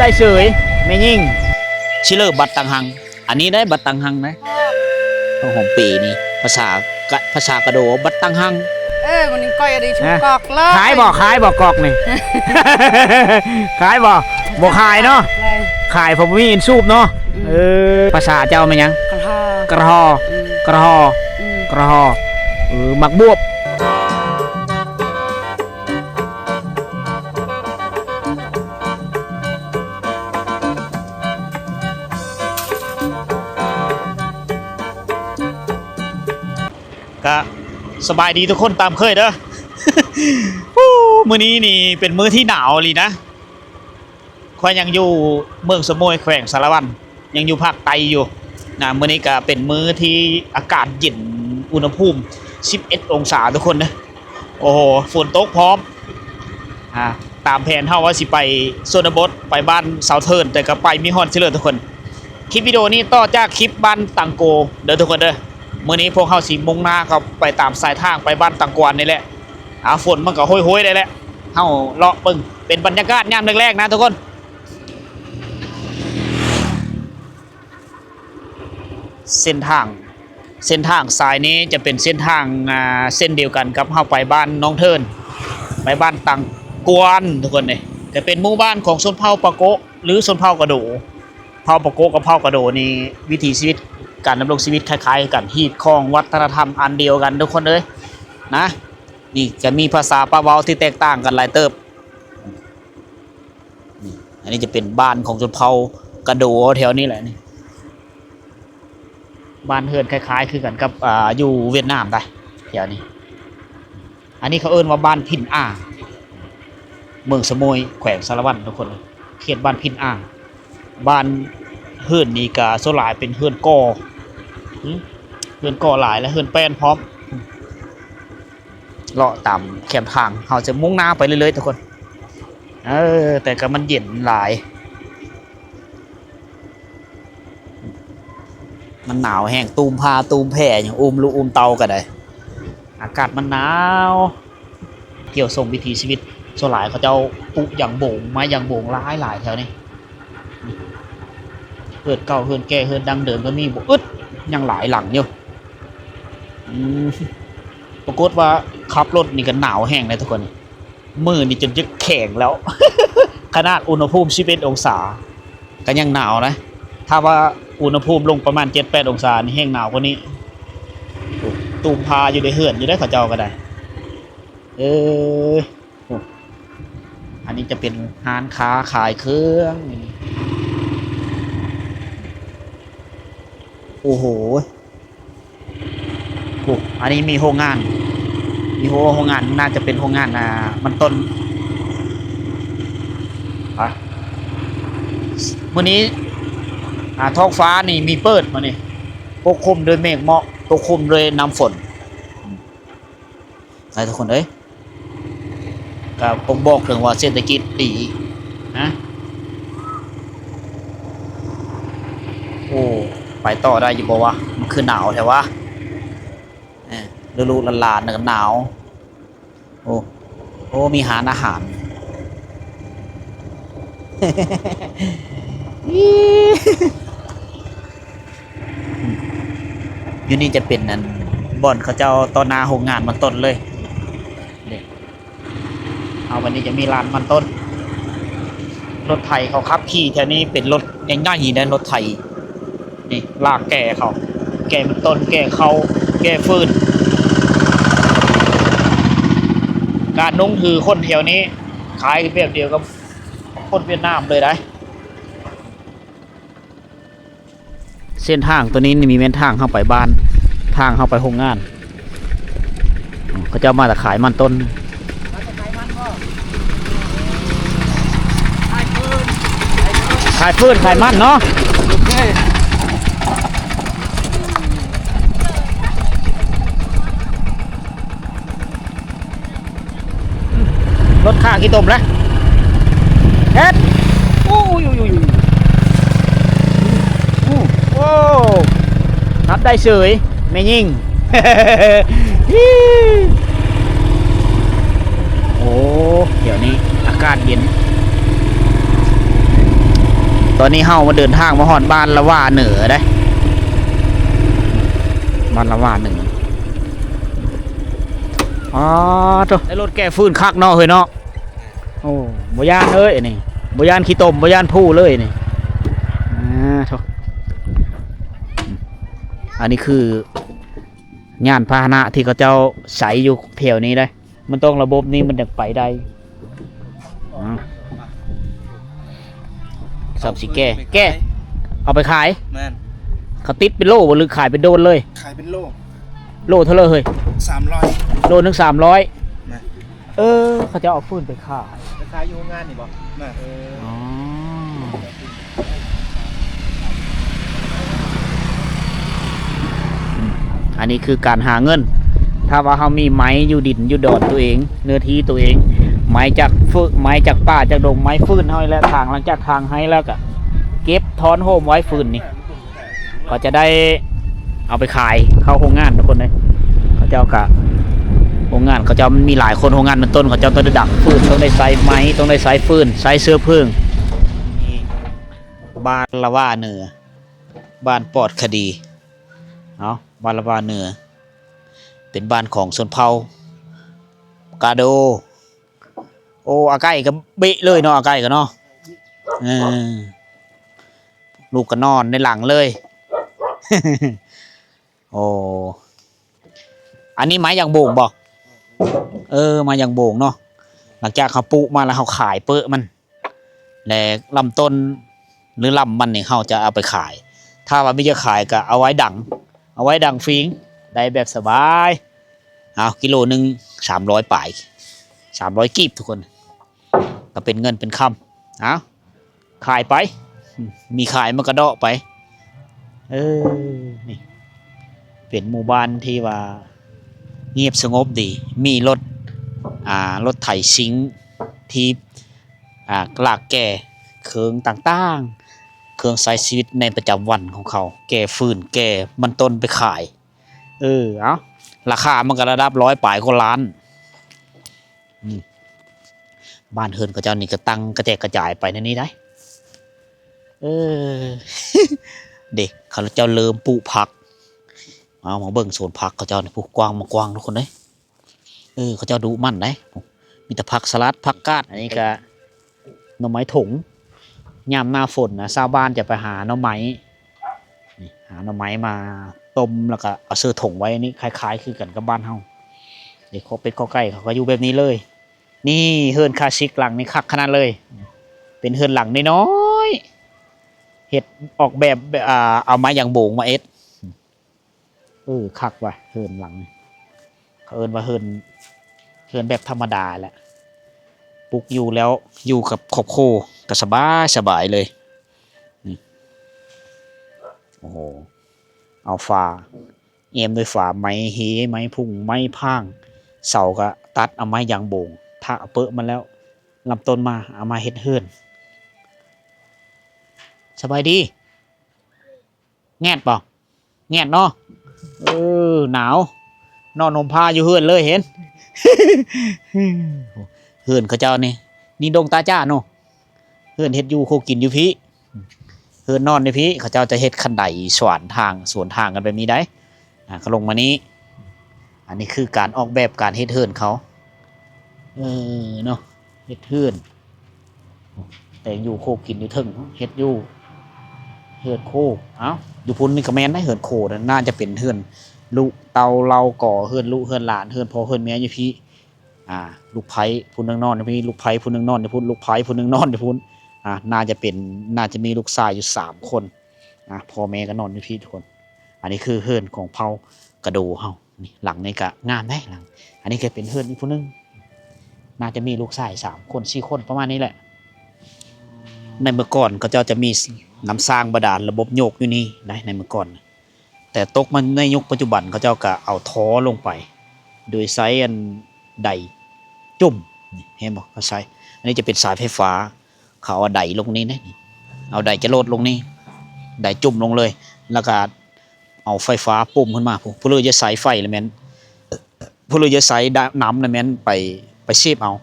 ได้เฉยไม่ยิ่งชิเลอร์บัตตังหังอันนี้ได้บัตตังหังนะของปีนี่ภาษากระโดบัตตังหังวันนี้ก้อยอะไรชุบกอกเลยขายบอกกอกนี่ ขายบอกขายเนาะขายผมมีอินซูบเนาะภาษาเจ้ามันยังกระหอมักบวบก็สบายดีทุกคนตามเคยเด้อ มื้อนี้นี่เป็นมื้อที่หนาวเลยนะค่อยยังอยู่เมืองสมยแขวงสารวันยังอยู่ภาคใต้อยู่นะมื้อนี้ก็เป็นมื้อที่อากาศเย็นอุณหภูมิ11องศาทุกคนนะโอ้โหฝนตกพร้อมตามแผนเฮาว่าสิไปชนบทไปบ้านเสาเทิร์นแต่ก็ไปมีฮอนซิเลอร์ทุกคนคลิปวิดีโอนี้ต่อจากคลิปบ้านตังโกเด้อทุกคนเด้อมื้อนี้พวกเฮาสิมุ่งหน้าเข้าไปตามสายทางไปบ้านตังกวนนี่แหละฝนมันก็โหยๆได้แหละเฮาเลาะเบิ่งเป็นบรรยากาศยามแรกๆนะทุกคนเส้นทางสายนี้จะเป็นเส้นทางเส้นเดียวกันกับเฮาไปบ้านน้องเทิร์นไปบ้านตังกวนทุกคนนี่จะเป็นหมู่บ้านของชนเผ่าปะโกะหรือชนเผ่ากระโดเผ่าปะโกะกับเผ่ากระโดนี่วิถีชีวิตการดำรงชีวิตคล้ายๆกันฮีดคองวัฒนธรรมอันเดียวกันทุกคนเลยนะนี่จะมีภาษาปะเว้าที่แตกต่างกันหลายเติบอันนี้จะเป็นบ้านของชนเผ่ากระโดแถวนี้แหละนี่บ้านเฮือนคล้ายๆคือกันกับอยู่เวียดนามได้แถวนี้อันนี้เขาเอิ้นว่าบ้านพินอ่างเมืองสมยแขวงสารวันทุกคนเขตบ้านพินอ่างบ้านเฮือนนี่ก็ส่วนหลายเป็นเฮือนก่อหลายและเฮือนแป้นพร้อมเลาะตามแคมทางเราจะมุ่งหน้าไปเรื่อยๆทุกคนแต่ก็มันเย็นหลายมันหนาวแห้งตูมพาตูมแผ่อย่างลูกเตาก็ได้อากาศมันหนาวเกี่ยวส่งวิถีชีวิตส่วนหลายเขาเจ้าปลูกอย่างโบ่งไม้อย่างโบ่งหลายแถวนี้เฮือนเก่าเฮือนแก่เฮือนดังเดิมก็มีบ่อึดยังหลายหลังอยู่ปรากฏว่าขับรถนี่ก็หนาวแห้งเลยทุกคนมือนี่จนจะแข็งแล้ว ขนาดอุณหภูมิ11องศาก็ยังหนาวนะถ้าว่าอุณหภูมิลงประมาณ 7-8 องศานี่แห้งหนาวกว่านี้ตูมพาอยู่ในเฮือนอยู่ได้เขาเจ้าก็ได้อันนี้จะเป็นร้านค้าขายเครื่องโอ้โหอันนี้มีโรงงานน่าจะเป็นโรงงานมันต้นวันนี้ท้องฟ้านี่มีเปิดมานี่ปกคลุมด้วยเมฆหมอกปกคลุมด้วยน้ำฝนทุกคนก็บอกถึงว่าเศรษฐกิจดีนะไปต่อได้อยู่บ่วะมันคือหนาวแถววะฤดูลานๆหนาวมีอาหาร อยู่นี่จะเป็นบ่อนเขาเจ้าตอนนาโรงงานมันต้นเลยวันนี้จะมีร้านมันต้นรถไถเขาขับขี่แถวนี้เป็นรถง่ายๆนะรถไถนี่ลากแก่มันต้นแก่เขาแก่ฟืนการนุ่งถือคนแถวนี้ขายแบบเดียวกับคนเวียดนามเลยได้เส้นทางตัวนี้มีเส้นทางเข้าไปบ้านทางเข้าไปโรงงานเขาจะมาแต่ขายมันต้นขายฟืนขายมันเนาะรถข้ากี่ตมแล้วเฮ็ดโอ้นับได้เฉยไม่ยิ่ง เดี๋ยวนี้อากาศเย็น ตอนนี้เฮามาเดินทางมาฮอดบ้านละว่าเหนือได้บ้านละว่าเหนืออ๋อโตได้รถแก้ฟืนคักเนาะเฮ้ยเนาะโอ้บ่ย่านเอ้ยนี่บ่ย่านขี้ตมบ่ย่านผู้เลยนี่โตอันนี้คือยานพาหนะที่เขาเจ้าใส่อยู่แถวนี้ได้มันต้องระบบนี้มันถึงไปได้สับสิแก้เอาไปขาย แม่น เขาติดเป็นโลบ่หรือขายเป็นโดนเลย ขายเป็นโล โลเท่าเลยเฮ้ย 300 โลนึง300 แม่น เขาจะเอาฟืนไปขาย จะขายอยู่โรงงานนี่บ่แม่น อ๋ออันนี้คือการหาเงิน ถ้าว่าเขามีไม้อยู่ดินอยู่ดอนตัวเอง เนื้อที่ตัวเอง ไม้จากไม้จากป่าจากดงไม้ฟืนให้แล้วทางหลังจากทางให้แล้วก็เก็บทอนโฮมไว้ฟืนนี่ก็จะได้เอาไปขายเข้าโรงงานทุกคนเลยเขาเจ้ากะโรงงานเขาเจ้ามันมีหลายคนโรงงานมันต้นเขาเจ้าต้องได้ดักฟืนต้องได้ใส่ไม้ต้องได้ใส่ฟืนใส่เสื้อพึ่งบ้านละว่าเหนือบ้านปลอดคดีเอาบ้านละว่าเหนือเป็นบ้านของชนเผ่ากาโดโอ้อาไก่ก็เบะเลยเนาะอาไก่ก็เนาะลูกก็นอนในหลังเลย โอ้อันนี้ไม้ยางโบ่งบอกไม้ยางโบ่งเนาะหลังจากเขาปลูกมาแล้วเขาขายเปอะมันและลำต้นหรือลำมันเนี่ยเขาจะเอาไปขายถ้าว่าไม่จะขายก็เอาไว้ดังฟิงได้แบบสบายเอากิโลนึง300 ป่าย300 กีบทุกคนก็เป็นเงินเป็นคำเอาขายไปมีขายมันกระเดาะไปนี่เป็นหมู่บ้านที่ว่าเงียบสงบดีมีรถไถซิงที่ลากแก่เครื่องต่างๆเครื่องใช้ชีวิตในประจำวันของเขาแก่ฟืนแก่มันต้นไปขายเอาราคามันก็ระดับ100 ป่ายกว่าล้านบ้านเฮือนเขาเจ้านี่ก็ตั้งกระแจกกระจายไปในนี้ได้เด็กเขาเจ้าเริ่มปลูกผักมาเบิ่งสวนผักเขาเจ้าเนี่ยปลูกกว้างมากว้างทุกคนเลยเขาเจ้าดูมั่นได้มีแต่ผักสลัดผักกาดอันนี้ก็หน่อไม้ถุงยามหน้าฝนนะชาวบ้านจะไปหาหน่อไม้มาต้มแล้วก็เอาเสื้อถุงไว้นี่คล้ายๆคือกันกับบ้านเฮาเด็กเขาเป็ดเขาไก่เขาก็อยู่แบบนี้เลยนี่เฮือนคลาสสิกหลังนี่คักขนาดเลยเป็นเฮือนหลังน้อยๆเฮ็ดออกแบบเอาไม้ยางโบ่งมาคักว่ะเฮือนหลังเขาเอิ้นว่าเฮือนแบบธรรมดาแหละปลูกอยู่แล้วอยู่กับครอบครัวก็สบายเลยนี่โอ้โหเอาฝาเอี่ยมด้วยฝาไม้เฮไม้พุ่งไม้พางเสาก็ตัดเอาไม้ยางโบ่งถ้าเอาเปอะมันแล้วลำต้นมาเอามาเฮ็ดเฮือนสบายดีแงดป่ะแงดเนาะหนาวนอนห่มผ้าอยู่เฮือนเลยเห็น เฮือนเขาเจ้านี่ดงตาจ้าเนาะเฮือนเฮ็ดอยู่โคกินอยู่พี่เฮือนนอนในพี่เขาเจ้าจะเฮ็ดคันไดสวนทางกันแบบนี้ได้เขาลงมานี้อันนี้คือการออกแบบการเฮ็ดเฮือนเขาเนาะเฮ็ดเฮือนแต่อยู่โคกินอยู่ถึงเฮ็ดอยู่เฮือนโคอยู่พุ่นนี่ก็แม่นได้เฮือนโคน่าจะเป็นเฮือนลูกเตาเราก่อเฮือนลูกเฮือนหลานเฮือนพ่อเฮือนแม่อยู่พี่ลูกไผ่ผู้นึงนอนอยู่พี่ลูกไผ่ผู้นึงนอนอยู่พุ่นลูกไผ่ผู้นึงนอนอยู่พุ่นน่าจะมีลูกชายอยู่3 คนพ่อแม่ก็นอนอยู่พี่ทุกคนอันนี้คือเฮือนของเผ่ากระโดเฮานี่หลังนี้ก็งามได้หลังอันนี้ก็เป็นเฮือนอีกผู้นึงน่าจะมีลูกชาย3 คน4 คนประมาณนี้แหละในเมื่อก่อนก็จะมีน้ำสร้างบาดาลระบบโยกอยู่นี่ได้ในเมื่อก่อนแต่ตกมันในยุคปัจจุบันเขาเจ้าก็เอาท้อลงไปโดยใช้อันไดจุ่มเห็นบอกเขาใช้อันนี้จะเป็นสายไฟฟ้าเขาเอาไดลงนี้นะเอาไดจะโลดลงนี่ไดจุ่มลงเลยแล้วก็เอาไฟฟ้าปุ่มขึ้นมาผู้เลยจะใส่ไฟเลยแมนผู้เลยจะใส่น้ำเลยแมนไปเชฟเอา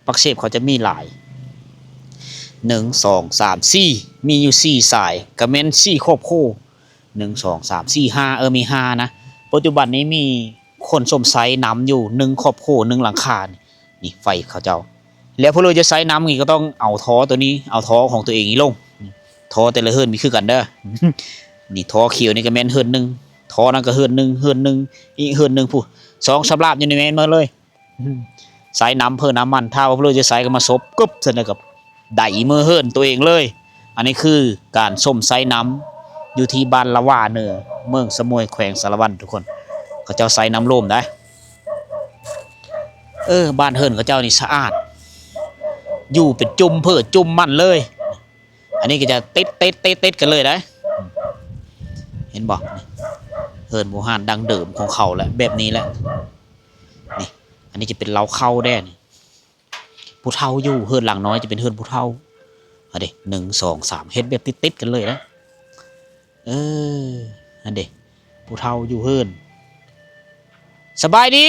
ปักเชฟเขาจะมีหลาย 1 2 3 4มีอยู่4สายก็แม่น4ครอบครัว1 2 3 4 5มี5นะปัจจุบันนี้มีคนสมไซน้ำอยู่1ครอบครัว1หลังคานี่ไฟเขาเจ้าแล้วพวกเราจะใช้น้ำนี่ก็ต้องเอาท่อตัวนี้เอาท่อของตัวเองนี่ลงท่อแต่ละเฮิร์นมีคือกันเด้อ นี่ท่อเขียวนี่ก็แม่นเฮิร์นหนึ่งท่อนั่นก็เฮิร์นหนึ่งอีกเฮิร์นหนึ่งผู้2สำราบอยู่ในแม่นมาเลยใส่น้ำเพิ่มน้ำมันถ้าว่าพวกเราจะใส่ก็มาซบกึบเสร็จแล้วกับไดมือเฮิร์นตัวเองเลยอันนี้คือการส้มไซน้ำอยู่ที่บ้านละว่าเหนือเมืองสมุยแขวงสารวันทุกคนเขาเจ้าใส่น้ำร่มได้บ้านเฮิร์นเขาเจ้านี่สะอาดอยู่เป็นจุ่มเพื่อจุ่มมันเลยอันนี้ก็จะติดกันเลยนะเห็นบอกเฮิร์นบูฮานดังเดิมของเขาแหละแบบนี้แหละนี่อันนี้จะเป็นเล้าเข้าแน่นี่ผู้เฒ่าอยู่เฮิร์นหลังน้อยจะเป็นเฮิร์นผู้เฒ่าอันนี้1 2 3เฮ็ดแบบติดกันเลยนะอันนี้ผู้เฒ่าอยู่เฮิร์นสบายดี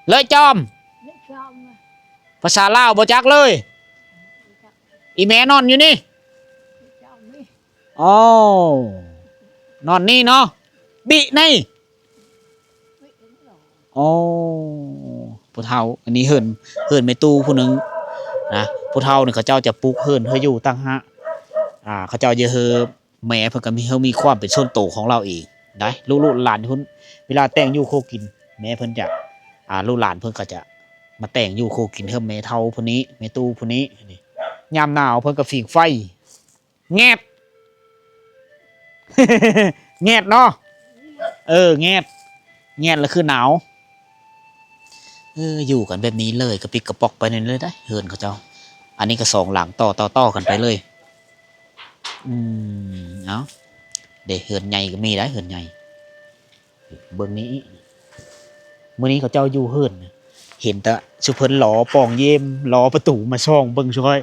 เลยจอมภาษาลาวบ่จักเลยอีแม่นอนอยู่นี่อ๋อนอนนี่เนาะบินี่อ๋อผู้เฒ่าอันนี้เฮิรนแม่ตู้ผู้หนึงนะผู้เฒ่านี่เขาเจ้าจะปลูกเฮิรนเฮาอยู่ตั้งหะเขาเจ้าจะเฮอแม่เพิ่นก็มีความเป็นส่วนตัวของเราเองได้ลูกหลานเพิ่นเวลาแต่งอยู่โคกินแม่เพิ่นจะลูกหลานเพิ่นก็จะมาแต่งอยู่โคกินเฮิมแม่เฒ่าผู้นี้แม่ตู้ผู้นี้นี่ยามหนาวเพิ่นก็ฝิ่งไฟแงด แงดเนาะแงดแล้วคือหนาวอยู่กันแบบนี้เลยกระปิกกระปอกไปนี่เลยได้เฮิรนเขาเจ้าอันนี้ก็2หลังต่อกันไปเลยเอาเดี๋ยวเฮิรนใหญ่ก็มีได้เฮิรนใหญ่เบื้องนี้มื้อนี้เขาเจ้าอยู่เฮิรนเห็นแต่สุเพิ่นหลอปองเยี่ยมหลอประตูมาช่องเบิ่งช่วย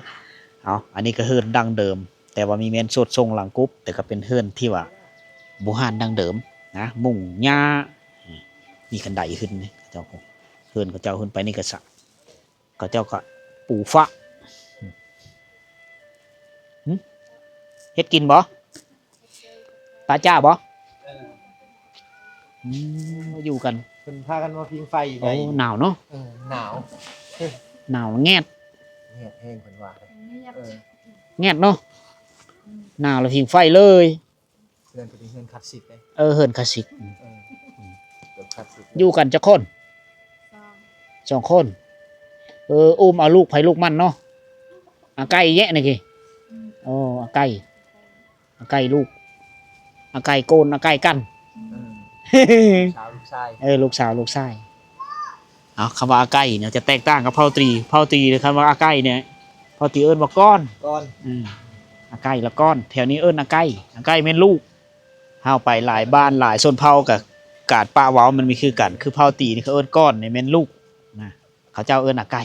เอาอันนี้ก็เฮิรนดังเดิมแต่ว่ามีแม่นสดทรงหลังกุ๊บแต่ก็เป็นเฮิรนที่ว่าบูฮานดังเดิมนะมุ่งหญ้ามีกันไดขึ้นนี่เจ้าเฮิรนเขาเจ้าขึ้นไปนี่ก็สะเขาเจ้าก็ปูฟ้าเฮ็ดกินบ่ตาจ้าบ่อยู่กันเพิ่นพากันมาพิงไฟอยู่ โอ้หนาวเนาะหนาวหนาวแงดแห้งเพิ่นว่าแงดเนาะหนาวแล้วพิงไฟเลยเฮือนก็เป็นเฮือนคลาสสิกเลยเฮิรนคลาสสิกแบบคลาสสิกอยู่กันจักคน2คนอุ้มเอาลูกไผลูกมันเนาะอาไก่แยะนี่กิอาไก่ลูกอาไก่โกนอาไก่กันสาวลูกชายลูกสาวลูกชายเอาคำว่าอาไก่เนี่ยจะแตกต่างกับเผาตรีเลยคำว่าอาไก่เนี่ยเผาตรีเอิ้นว่าก้อนอาไก่ละก้อนแถวนี้เอิ้นอาไก่แม่นลูกเฮาไปหลายบ้านหลายชนเผ่ากับกาดป่าเว้ามันมีคือกันคือเผาตรีนี่เขาเอิ้นก้อนนี่แม่นลูกนะเขาเจ้าเอิ้นอาไก่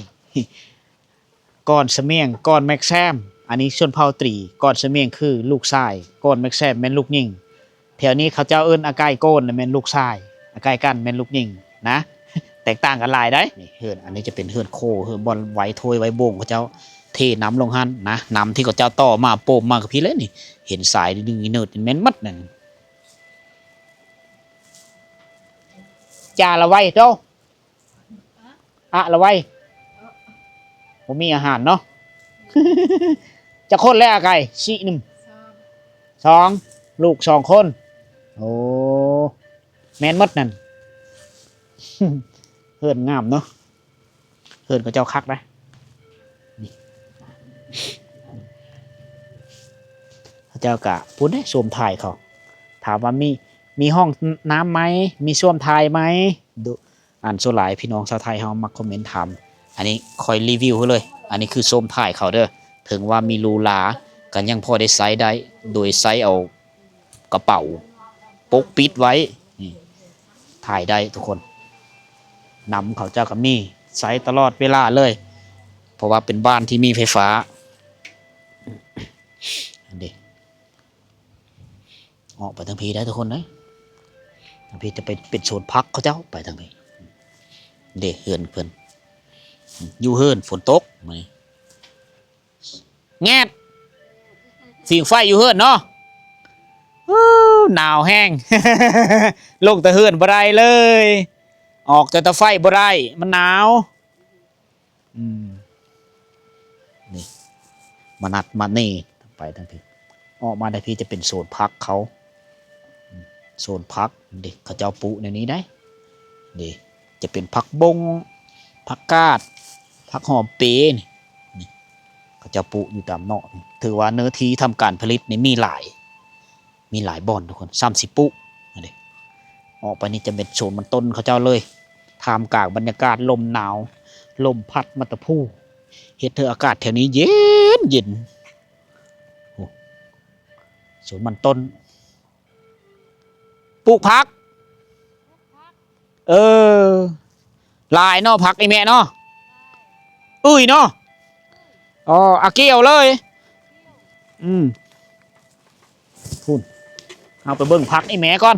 ก้อนเสมียงก้อนแม็กแซมอันนี้ชนเผ่าตรีก้อนเสมียงคือลูกชายก้อนแม็กแซมแม่นลูกหญิงแถวนี้เขาเจ้าเอิ้นอาไก่โกนแม่นลูกชายอาไก่กันแม่นลูกหญิงนะแตกต่างกันหลายได้นี่เฮือนอันนี้จะเป็นเฮือนโคเฮือนบอลไว้ถ้วยไว้โบ่งเขาเจ้าเทน้ำลงหั่นนะน้ำที่เขาเจ้าต่อมาโป่งมากับพี่เลยนี่เห็นสายดึงอีเนิร์ดแม่นมัดนั่นจ่าละไว้เจ้าละไว้ผมมีอาหารเนาะ จะคนแล้วไก่4 1 2ลูก2คนโอ้แม่นมัดนั่น เฮิรนงามเนาะเฮิรนก็เจ้าคักนะนี่เจ้ากะพูดได้ส้วมถ่ายเขาถามว่ามีห้องน้ำไหมมีส้วมถ่ายไหมดูอ่านโซหลายพี่น้องชาวไทยเขามาคอมเมนต์ถามอันนี้คอยรีวิวให้เลยอันนี้คือส้วมถ่ายเขาเด้อถึงว่ามีรูหลากันยังพอได้ไซส์ได้โดยไซส์เอากระเป๋าปกปิดไว้ถ่ายได้ทุกคนนำเขาเจ้ากับมีใช้ตลอดเวลาเลยเพราะว่าเป็นบ้านที่มีไฟฟ้าเด็กออกไปทางพีได้ทุกคนนะทางพีจะไปเป็นโซนพักเขาเจ้าไปทางพีเด็กเฮือนเพื่อนอยู่เฮือนฝนตกไหม แงดฝิ่งไฟอยู่เฮือนเนาะอู้หนาวแห้ง ลงแต่เฮือนบ่ได้เลย ออกแต่ตะไฟบ่ได้มันหนาวนี่มานัดมานี่ไปทั้งทีออกมาได้พี่จะเป็นโซนพักเขาโซนพักเด็กเขาเจ้าปุในนี้ได้นี่จะเป็นพักบงพักกาดพักหอมเปนี่เขาเจ้าปุอยู่ตามเนาะถือว่าเนื้อที่ทำการผลิตนี่มีหลายบ่อนทุกคน30ปุนี่ออกไปนี่จะเป็นโซนมันต้นเขาเจ้าเลยท่ามกลางบรรยากาศลมหนาวลมพัดมาตะพูเฮ็ดเธออากาศแถวนี้เย็นสวนมันต้นปลูกผักลายเนาะผักไอแม่เนาะเนาะอ๋ออาเกี่ยวเลยพูนเอาไปเบิ่งผักไอแม่ก่อน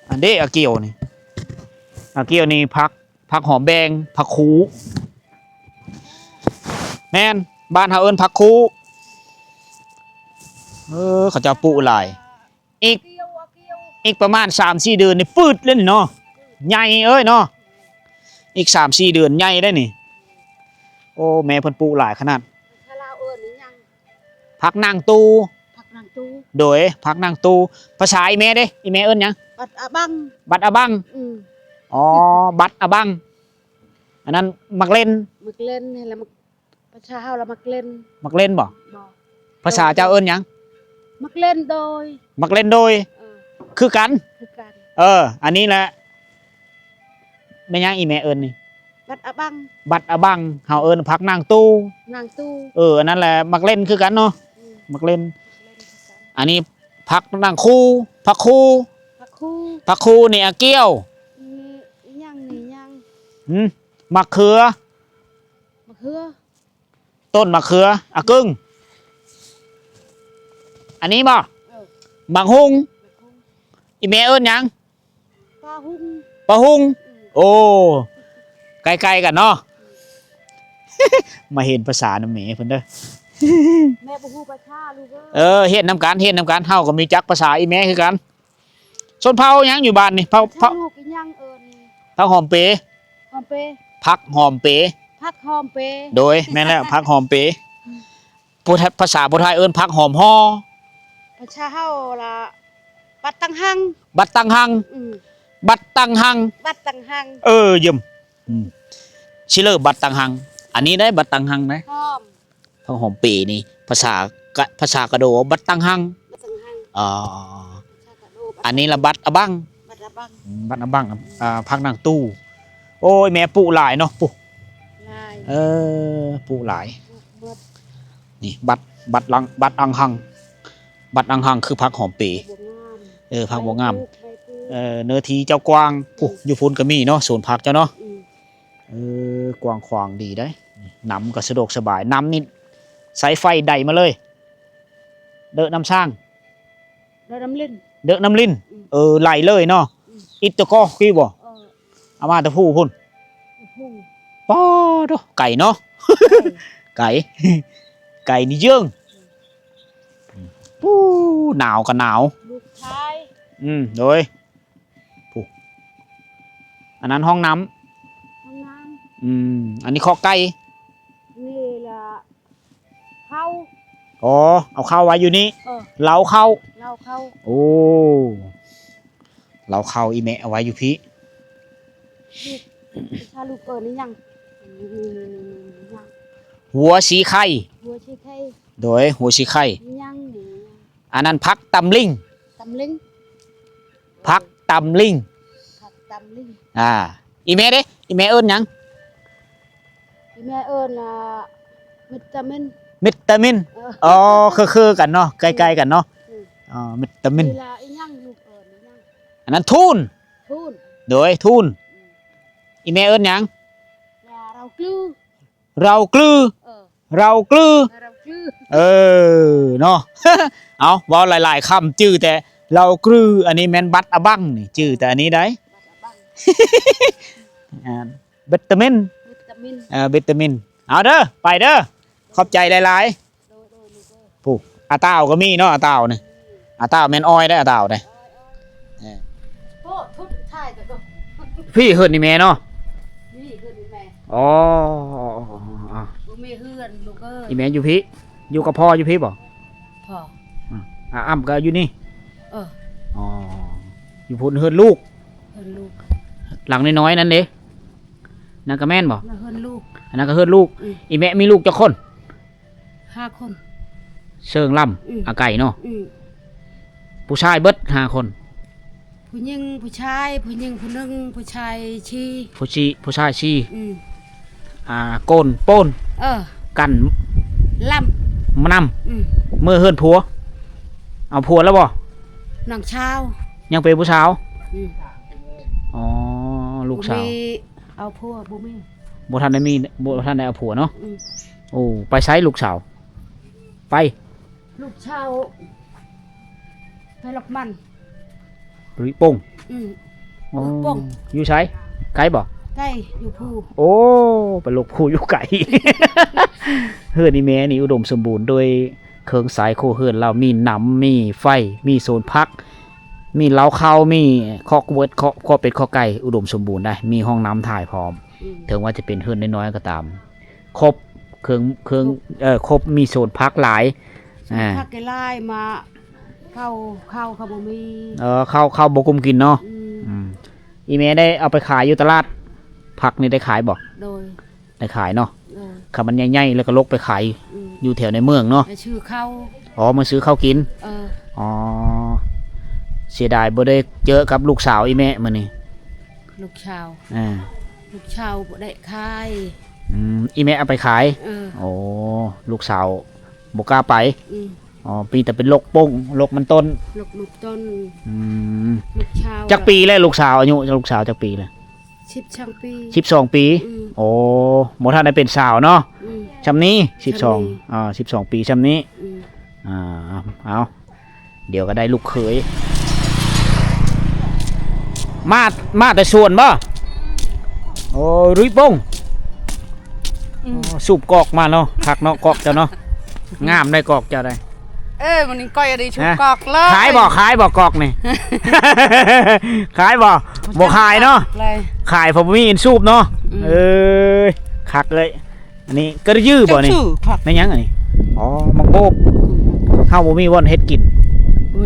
อันเด้อาเกี่ยวนี่ผักหอมแดงผักคูแม่นบ้านเฮาเอิ้นผักคูเขาจะปลูกหลายอีกประมาณ 3-4 เดือนนี่ปืดเลยนี่เนาะใหญ่เนาะอีก 3-4 เดือนใหญ่ได้นี่โอ้แม่เพิ่นปลูกหลายขนาดผักนางตูโดยผักนางตูภาษาอีแม่เด้อีแม่เอิ้นหยังบัดอะบังอ๋อบัดอะบังอันนั้นมักเล่นนี่แหละประชาเฮาละมักเล่นบ่ภาษาเจ้าเอิ้นหยังมักเล่นโดยคือกันอันนี้แหละแม่ยังอีแม่เอิ้นนี่บัดอะบังเฮาเอิ้นผักนางตูอันนั้นแหละมักเล่นคือกันเนาะมักเล่นอันนี้ผักนางคูผักคูนี่อาเกี้ยวมะเขือต้นมะเขืออากึ่งอันนี้บ่บางฮุงอีแม่เอิ้นหยังปลาฮุงโอ้ใกล้ๆกันเนาะ มาเห็นภาษาน้ำแม่เพิ่นเด้อ แม่บ่ฮู้ภาษาลูกเฮ็ดนำกันเฮาก็มีจักภาษาอีแม่คือกันชนเผ่าหยังอยู่บ้านนี่เผ่าลูกอีหยังผักหอมเปผักหอมเปโดยแม่นแล้วผักหอมเปภาษาบ่ไทยเอิ้นผักหอมฮ้อภาษาเฮาล่ะบัดตังหังเยี่ยมชิเลอร์บัดตังหังอันนี้ได้บัดตังหังนะผักหอมเปนี่ภาษากระโดบัดตังหังอันนี้ละบัดอะบังผักนางตู้โอ้ยแม่ปลูกหลายเนาะปลูกปลูกหลายนี่บัดอังหังคือผักหอมเปผักบัวงามเนื้อที่เจ้ากวางอยู่พุ่นก็มีเนาะสวนผักเจ้าเนาะกวางขวางดีได้น้ำก็สะดวกสบายน้ำนี่สายไฟใดมาเลยเดอะน้ำสร้างเดอะน้ำลิ้นไหลเลยเนาะอิตตะกอคือบ่เอามาตะพูพุ่นป้อดไก่เนาะ ไก่นี่เยื่องหนาวก็หนาวลูกชายโดยอันนั้นห้องน้ำอันนี้คอไก่นี่ล่ะเข้าเอาเข้าไว้อยู่นี่เราเข้าโอ้เราเข้าอีแม่เอาไว้อยู่พี่ถ้าลูกเกิดนี่ยังหัวสีไข่โดยหัวสีไข่อันนั้นพักตำลิงพักตำลิงอีแม่เด้อีแม่เอิ้นหยังวิตามินคือกันเนาะใกล้ๆกันเนาะวิตามินอันนั้นทูนโดยทูนอีแม่เอิ้นหยังเรากลือเนาะ เอาเว้าหลายๆคำจื้อแต่เรากลืออันนี้แม่นบัดอะบังนี่จื้อแต่อันนี้ได้วิตามิน มิน วิตามินเอาเด้อไปเด้อขอบใจหลาย โดยลูกเอ้ย ๆผู้อาเต้าก็มีเนาะอาเต้านี่อาเต้าแม่นอ้อยได้ออาเต้าได้ โอ้ทุกท่ายแต่ก็ พี่เฮิรนนี่แม่เนาะ นี่คือดูแม่ อ๋อ บ่มีเฮือนลูกเอ้ย อีแม่อยู่พี่อยู่กับพ่ออยู่พี่บ่ พ่อ อ้ำก็อยู่นี่ เออ อ๋ออยู่พุ่นเฮิรนลูก เฮือนลูก หลังน้อยๆนั่นเด้นั่นก็แม่นบ่ แล้วเฮือนลูก อันนั้นก็เฮิรนลูก อืม อีแม่มีลูกจักคน 5 คน เชิงล่ อืม อาไก่เนาะ อืม ผู้ชายเบิด5 คน ผู้หญิงผู้ชายผู้หญิงผู้หนึงผู้ชายชี ผู้ชายชี อืม โกนโป้น เออ กัน ล่ำ มาน อืม ำมือเฮิรนผัวเอาผัวแล้วบ่ น้องชาว ยังเป็นผู้สาว อืม อ๋อลูกสาว บ่มีเอาผัวบ่มี บ่ทันได้มีบ่ทันได้เอาผัวเนาะ อืม โอ้ไปไสลูกสาวไป ลูกชาวไปลอกมัน ลุยโป่ง อืม อ๋อ โป่ง อยู่ไสไกลบ่ ใกล้อยู่ผู้ โอ้ไปลกผู้อยู่ไกล เฮือนนี่แม่นี่อุดมสมบูรณ์โดยเครื่องสายโคเฮือนเรามีหนำมีไฟมีโซนพัก มีเล้าข้าวมีคอกเวิร์ดคอเป็ดคอไก่อุดมสมบูรณ์ได้มีห้องน้ำถ่ายพร้อม อืม ถึงว่าจะเป็นเฮือนน้อยๆก็ตาม ครบเครื่องครบมีโซนพักหลายอ่า ถ้าแกไล่มาเข้าเขาบ่มี ข้าวบกุมกินเนาะ อืม อืมอีเมได้เอาไปขายอยู่ตลาดผักนี่ได้ขายบ่ โดย ได้ขายเนาะ โดย ขับมันใหญ่ๆแล้วก็ลกไปขาย อืม อยู่แถวในเมืองเนาะ ไปชื่อเข้า อ๋อมาซื้อข้าวกิน เออ อ๋อเสียดายบ่ได้เจอกับลูกสาวอีแม่มื้อนี้ ลูกชาว อ่า ลูกชาวบ่ได้ขาย อีแม่เอาไปขาย เออ โอ้ลูกสาวบ่กล้าไป อืม อ๋อปีแต่เป็นโรคโป้งโรคมันต้น ลูกต้น อืม ลูกชาว จักปีแล้วลูกสาวอายุลูกสาวจักปีแล้ว 10ช่างปี 12 ปี อืม โอ้บ่ทันได้เป็นสาวเนาะ อืม ชำนี้ ชำนี้ 12 ปีชำนี้ อืม เอาเดี๋ยวก็ได้ลูกเขยมาแต่ส่วนบ่โอ้รุยโป้งโอ้สูบกอกมาเนาะคักเนาะกอกเจ้าเนาะงามได้กอกเจ้าได้ เอ้ยมันนี่ก้อยอะไรชุบ ฮะ กอกเลย ขายบ่กอกนี่ ขายบ่ขายเนาะ เลย ขายผมมีอินสูบเนาะ อืม เอ้ยคักเลย อันนี้กระยื้อบ่นี่ เจ้าชื่อผัก ไม่ยังอันนี้อ๋อมังโบกเฮาบ่มีว่อนเฮ็ดกิน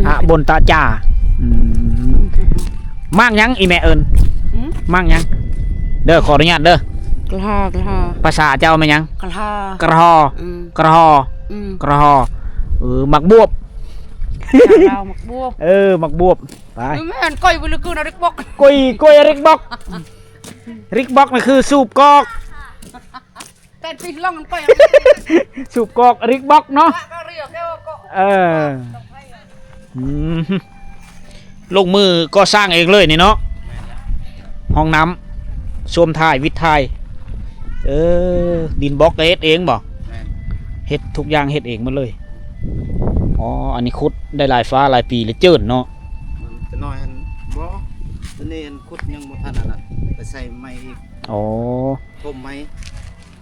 อะบนตาจ่ามั่งยังอีแม่เอิ้น อืม มั่งยังเด้อขออนุญาตเด้อก ระหา ภาษาเจ้าแม่นยัง กระหาก ระหอ อืม กระหอ อืม กระหอมักบวบ เราหมักบวบ มักบวบไป แม่นก้อยบ่ลึกนะเด็กบอก กุยริกบ็อกริกบ็อกนี่คือสูบกอก แต่ปีล่องมันก้อย สูบกอกริกบ็อกเนาะ ก็เรียกแค่ว่าก็ อืมลงมือก็สร้างเองเลยนี่เนาะห้องน้ำส้วมท้ายวิทย์ท้ายดินบล็อกก็เฮ็ดเองบ่เฮ็ดทุกอย่างเฮ็ดเองหมดเลยอ๋ออันนี้ขุดได้หลายฟ้าหลายปีเลยเจิ้นเนาะ มันจะน้อยอันบ่ตัวนี้อันคุดยังบ่ทันอันนั้นไปใส่ไม้อีก อ๋อ ต้มไม้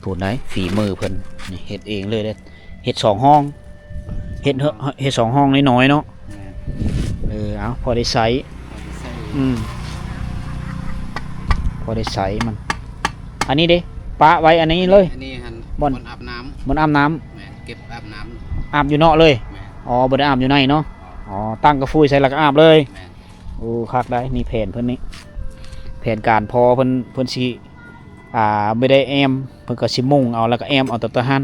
พูดไหนฝีมือเพิ่นนี่เฮ็ดเองเลยเด้เฮ็ด2 ห้องเฮ็ด2 ห้องน้อยๆเนาะ แม่น เอาพอได้ใช้ เอาไปใส่ พอได้ใช้มัน อันนี้เด้ปะไว้อันนี้เลย อันนี้หั่น บ่อน อาบน้ำ มันอาบน้ำ แม่นเก็บอาบน้ำ อาบอยู่นอกเลย แม่น อ๋อบ่ได้อาบอยู่ในเนาะอ๋อตั้งกระฟุยใส่แล้วก็อาบเลย แม่น โอ้คักได้นี่แผนเพิ่นนี่แผนการพอเพิ่นสิไม่ได้แอมเพิ่นก็สิมุ่งเอาแล้วก็แอมเอาแต่หัน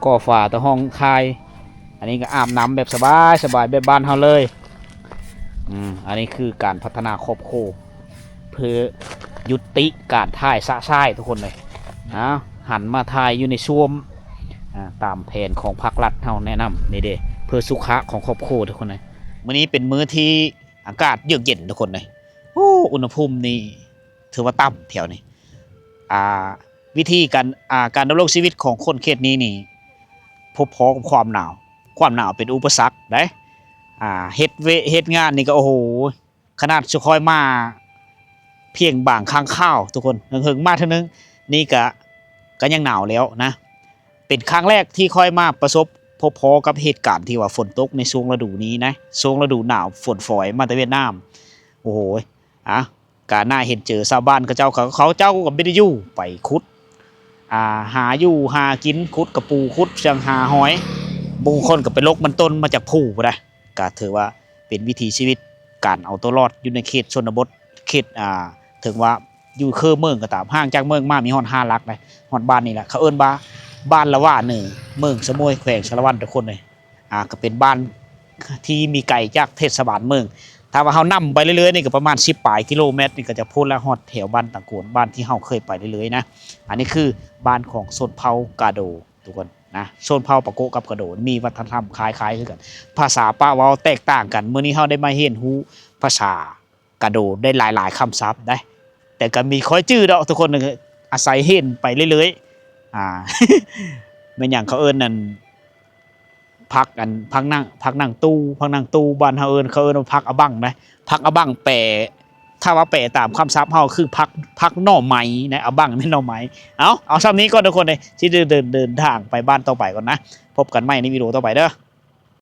ก่อฝาแต่ห้องคาย อันนี้ก็อาบน้ำแบบสบายแบบบ้านเฮาเลยอันนี้คือการพัฒนาครอบครัวเพื่อยุติการถ่ายสะซ้ายทุกคนเลยหันมาถ่ายอยู่ในซ่วมตามแผนของภาครัฐเฮาแนะนำนี่เด้เพื่อสุขะของครอบครัวทุกคนเลยมื้อนี้เป็นมื้อที่อากาศเยือกเย็นทุกคนเลยโอ้อุณหภูมินี่ถือว่าต่ำแถวนี้วิธีการดำรงชีวิตของคนเขตนี้นี่พบพอกับความหนาวเป็นอุปสรรคได้เฮ็ดงานนี่ก็โอ้โหขนาดสุคอยมาเพียงบางครั้งข้าวทุกคนเฮิงๆมาเท่านึงนี่ก็ ก็ยังหนาวแล้วนะ เป็นครั้งแรกที่ค่อยมาประสบพบพอกับเหตุการณ์ที่ว่าฝนตกในช่วงฤดูนี้นะช่วงฤดูหนาวฝนฝอยมาแต่เวียดนามโอ้โหกาหน้าเห็นเจอชาวบ้านเขาเจ้าเจ้ากับไม่ได้อยู่ไปขุดหาอยู่หากินขุดกระปูขุดเชียงหาหอยบางคนก็ไปลกมันต้นมาจากผู้นะก็ถือว่าเป็นวิถีชีวิตการเอาตัวรอดอยู่ในเขตชนบทเขตถึงว่าอยู่คือเมืองก็ตามห่างจากเมืองมามีฮอด5 ลักเลยฮอดบ้านนี่แหละเขาเอิ้นบ้านละว่าหนึ่งเมืองสมุยแขวงสารวัตรทุกคนเลยก็เป็นบ้านที่มีไกลจากเทศบาลเมืองถ้าว่าเฮานำไปเรื่อยๆนี่ก็ประมาณ10 ปลายกิโลเมตรนี่ก็จะพ้นแล้วฮอดแถวบ้านตะโกนบ้านที่เฮาเคยไปเรื่อยๆนะอันนี้คือบ้านของชนเผ่ากาโดทุกคนนะชนเผ่าปะโกกับกาโดมีวัฒนธรรมคล้ายๆคือกันภาษาปะเว้าแตกต่างกันมื้อนี้เฮาได้มาเรียนรู้ภาษากาโดได้หลายๆคำศัพท์ได้แต่ก็มีค่อยจื้อดอกทุกคนอาศัยเห็นไปเรื่อยๆเป็นอย่างเขาเอิ้นนั่นพักนั่งตู้บ้านเฮาเอิ้นเขาเอิ้นว่าพักอะบังนะพักอะบังแปลถ้าว่าแปลตามคำศัพท์เฮาคือพักหน่อไม้นะอะบังนี่หน่อไม้เอาซ้ำนี้ก่อนทุกคนเลยที่เดินทางไปบ้านต่อไปก่อนนะพบกันใหม่ในวิดีโอต่อไปเด้อ